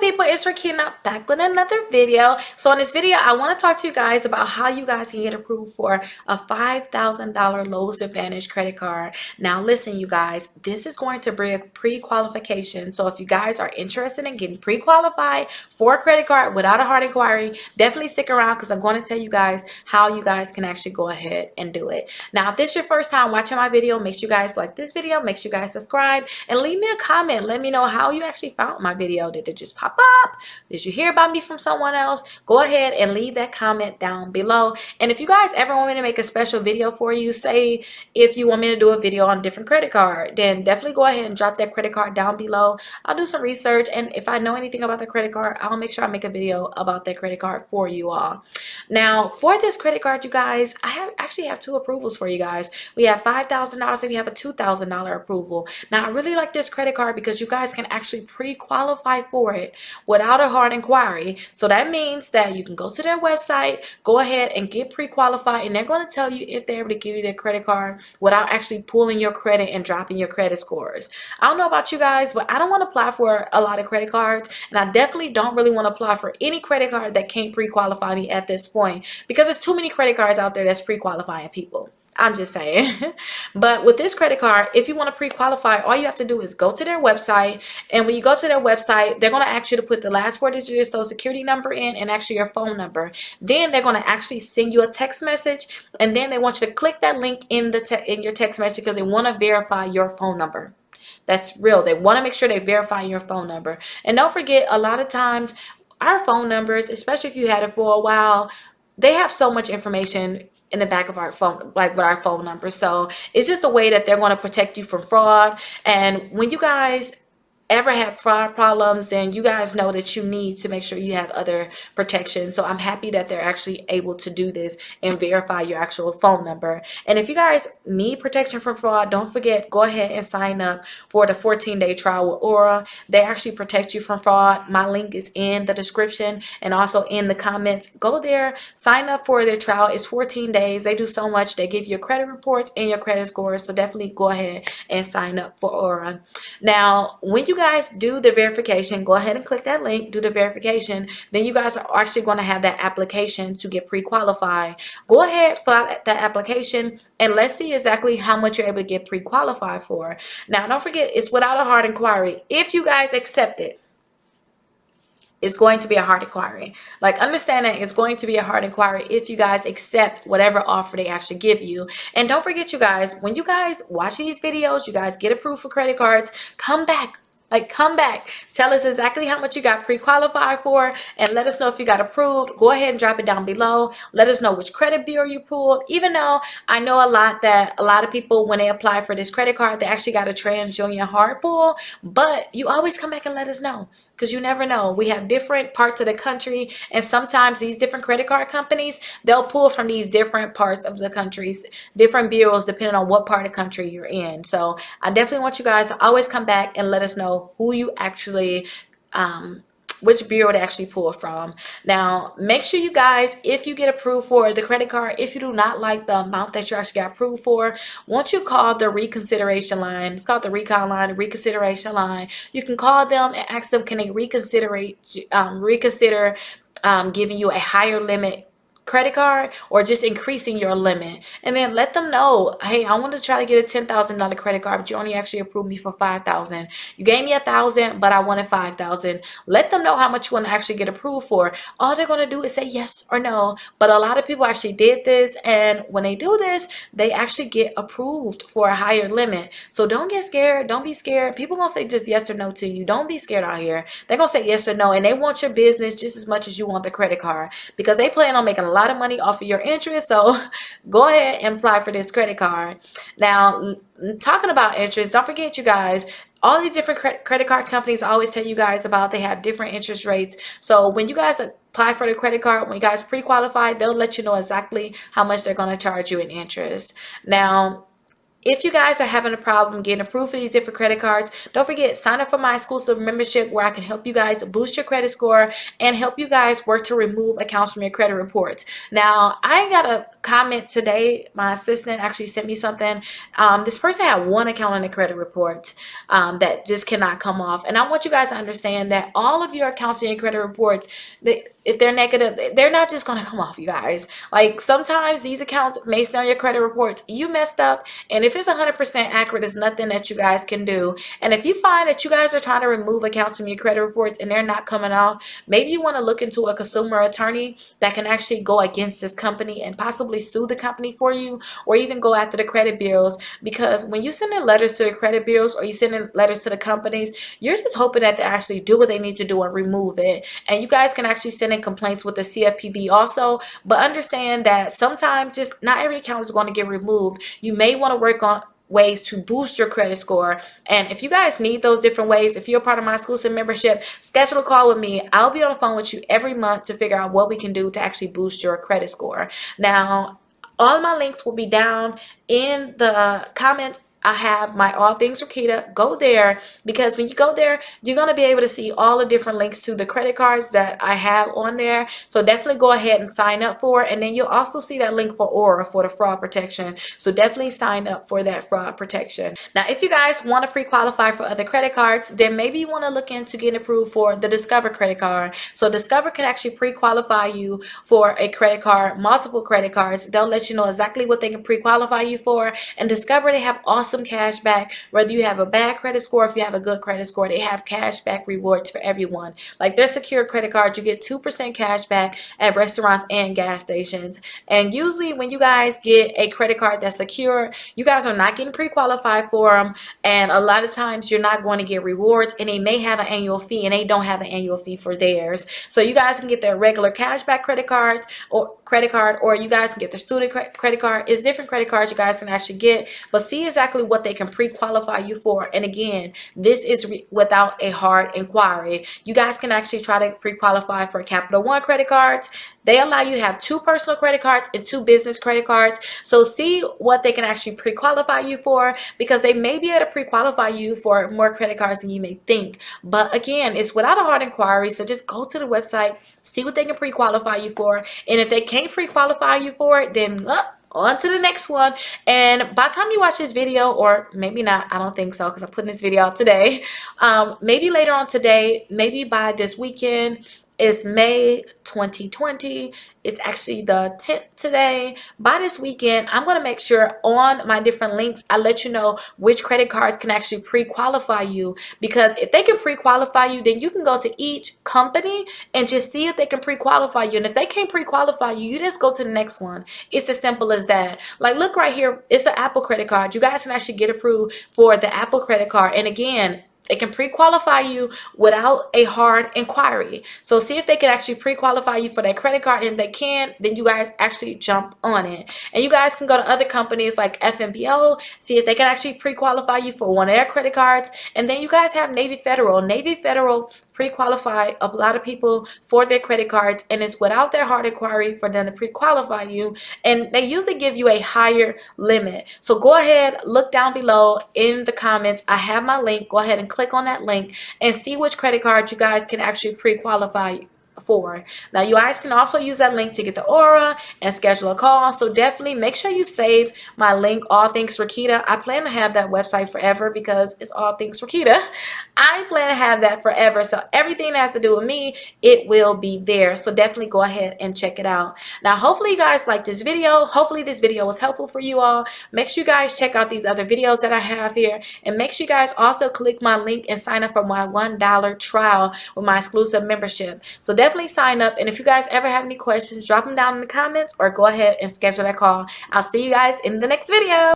people, it's Rickita back with another video. So in this video, I want to talk to you guys about how you guys can get approved for a $5,000 Lowe's Advantage credit card. Now listen, you guys, this is going to bring pre-qualification. So if you guys are interested in getting pre-qualified for a credit card without a hard inquiry, definitely stick around because I'm going to tell you guys how you guys can actually go ahead and do it. Now, if this is your first time watching my video, make sure you guys like this video, make sure you guys subscribe, and leave me a comment. Let me know how you actually found my video. Did it just pop up? Did you hear about me from someone else? Go ahead and leave that comment down below. And if you guys ever want me to make a special video for you, say if you want me to do a video on a different credit card, then definitely go ahead and drop that credit card down below. I'll do some research, and if I know anything about the credit card, I'll make sure I make a video about that credit card for you all. Now, for this credit card, you guys, I actually have two approvals for you guys. We have $5,000 and we have a $2,000 approval. Now, I really like this credit card because you guys can actually pre-qualify for it without a hard inquiry. So that means that you can go to their website, go ahead and get pre-qualified, and they're going to tell you if they're able to give you their credit card without actually pulling your credit and dropping your credit scores. I don't know about you guys, but I don't want to apply for a lot of credit cards, and I definitely don't really want to apply for any credit card that can't pre-qualify me at this point because there's too many credit cards out there that's pre-qualifying people. I'm just saying. But with this credit card, if you want to pre-qualify, all you have to do is go to their website. And when you go to their website, they're going to ask you to put the last 4 digits of your social security number in and actually your phone number. Then they're going to actually send you a text message. And then they want you to click that link in your text message because they want to verify your phone number. That's real. They want to make sure they verify your phone number. And don't forget, a lot of times our phone numbers, especially if you had it for a while, they have so much information in the back of our phone, like with our phone number. So it's just a way that they're going to protect you from fraud. And when you guys ever have fraud problems, then you guys know that you need to make sure you have other protection. So I'm happy that they're actually able to do this and verify your actual phone number. And if you guys need protection from fraud, don't forget, go ahead and sign up for the 14-day trial with Aura. They actually protect you from fraud. My link is in the description and also in the comments. Go there, sign up for their trial. It's 14 days. They do so much. They give you your credit reports and your credit scores. So definitely go ahead and sign up for Aura. Now, when you guys do the verification, go ahead and click that link, do the verification. Then you guys are actually going to have that application to get pre-qualified. Go ahead, fill out that application, and let's see exactly how much you're able to get pre-qualified for. Now, don't forget, it's without a hard inquiry. If you guys accept it, it's going to be a hard inquiry. Like, understand that it's going to be a hard inquiry if you guys accept whatever offer they actually give you. And don't forget, you guys, when you guys watch these videos, you guys get approved for credit cards, come back. Like, come back, tell us exactly how much you got pre-qualified for, and let us know if you got approved. Go ahead and drop it down below. Let us know which credit bureau you pulled. Even though I know a lot of people, when they apply for this credit card, they actually got a TransUnion hard pull, but you always come back and let us know. Because you never know. We have different parts of the country, and sometimes these different credit card companies, they'll pull from these different parts of the countries, different bureaus, depending on what part of the country you're in. So I definitely want you guys to always come back and let us know who you actually which bureau to actually pull from. Now, make sure you guys, if you get approved for the credit card, if you do not like the amount that you actually got approved for, once you call the reconsideration line, it's called the recon line, the reconsideration line, you can call them and ask them, can they reconsider giving you a higher limit credit card or just increasing your limit. And then let them know, hey, I want to try to get a $10,000 credit card, but you only actually approved me for $5,000. You gave me $1,000, but I wanted $5,000. Let them know how much you want to actually get approved for. All they're going to do is say yes or no. But a lot of people actually did this, and when they do this, they actually get approved for a higher limit. So don't get scared. Don't be scared. People gonna say just yes or no to you. Don't be scared out here. They're gonna say yes or no, and they want your business just as much as you want the credit card, because they plan on making a lot of money off of your interest. So go ahead and apply for this credit card. Now, talking about interest, don't forget, you guys, all these different credit card companies always tell you guys about, they have different interest rates. So when you guys apply for the credit card, when you guys pre-qualify, they'll let you know exactly how much they're going to charge you in interest. Now, if you guys are having a problem getting approved for these different credit cards, don't forget, sign up for my exclusive membership where I can help you guys boost your credit score and help you guys work to remove accounts from your credit reports. Now, I got a comment today. My assistant actually sent me something. This person had one account on the credit report that just cannot come off. And I want you guys to understand that all of your accounts in your credit reports, if they're negative, they're not just going to come off, you guys. Like, sometimes these accounts may stay on your credit reports. You messed up, and if it's 100% accurate, there's nothing that you guys can do. And if you find that you guys are trying to remove accounts from your credit reports and they're not coming off, maybe you want to look into a consumer attorney that can actually go against this company and possibly sue the company for you, or even go after the credit bureaus. Because when you send in letters to the credit bureaus or you send in letters to the companies, you're just hoping that they actually do what they need to do and remove it. And you guys can actually send in complaints with the CFPB also, but understand that sometimes just not every account is going to get removed. You may want to work on ways to boost your credit score. And if you guys need those different ways, if you're a part of my exclusive membership, schedule a call with me. I'll be on the phone with you every month to figure out what we can do to actually boost your credit score. Now, all my links will be down in the comments. I have my All Things Rickita. Go there, because when you go there, you're going to be able to see all the different links to the credit cards that I have on there. So definitely go ahead and sign up for it. And then you'll also see that link for Aura for the fraud protection. So definitely sign up for that fraud protection. Now, if you guys want to pre-qualify for other credit cards, then maybe you want to look into getting approved for the Discover credit card. So Discover can actually pre-qualify you for a credit card, multiple credit cards. They'll let you know exactly what they can pre-qualify you for. And Discover, they have awesome cash back. Whether you have a bad credit score, if you have a good credit score, they have cash back rewards for everyone. Like their secure credit card, you get 2% cash back at restaurants and gas stations. And usually when you guys get a credit card that's secure, you guys are not getting pre-qualified for them. And a lot of times you're not going to get rewards, and they may have an annual fee, and they don't have an annual fee for theirs. So you guys can get their regular cashback credit cards or you guys can get their student credit card. It's different credit cards you guys can actually get, but see exactly what they can pre-qualify you for. And again, this is without a hard inquiry. You guys can actually try to pre-qualify for Capital One credit cards. They allow you to have 2 personal credit cards and 2 business credit cards. So see what they can actually pre-qualify you for, because they may be able to pre-qualify you for more credit cards than you may think. But again, it's without a hard inquiry. So just go to the website, see what they can pre-qualify you for. And if they can't pre-qualify you for it, then on to the next one. And by the time you watch this video, or maybe not, I don't think so, because I'm putting this video out today, maybe later on today, maybe by this weekend. It's May 2020. It's actually the 10th today. By this weekend, I'm going to make sure on my different links, I let you know which credit cards can actually pre-qualify you. Because if they can pre-qualify you, then you can go to each company and just see if they can pre-qualify you. And if they can't pre-qualify you, you just go to the next one. It's as simple as that. Like, look right here. It's an Apple credit card. You guys can actually get approved for the Apple credit card. And again, they can pre-qualify you without a hard inquiry. So see if they can actually pre-qualify you for that credit card. And if they can, then you guys actually jump on it. And you guys can go to other companies like FNBO, see if they can actually pre-qualify you for one of their credit cards. And then you guys have Navy Federal. Navy Federal pre-qualify a lot of people for their credit cards, and it's without their hard inquiry for them to pre-qualify you. And they usually give you a higher limit. So go ahead, look down below in the comments. I have my link. Go ahead and click on that link and see which credit card you guys can actually pre-qualify for. Now, you guys can also use that link to get the Aura and schedule a call. So definitely make sure you save my link, All Things Rickita. I plan to have that website forever because it's All Things Rickita. I plan to have that forever. So everything that has to do with me, it will be there. So definitely go ahead and check it out. Now, hopefully you guys like this video. Hopefully this video was helpful for you all. Make sure you guys check out these other videos that I have here. And make sure you guys also click my link and sign up for my $1 trial with my exclusive membership. So definitely sign up. And if you guys ever have any questions, drop them down in the comments or go ahead and schedule that call. I'll see you guys in the next video.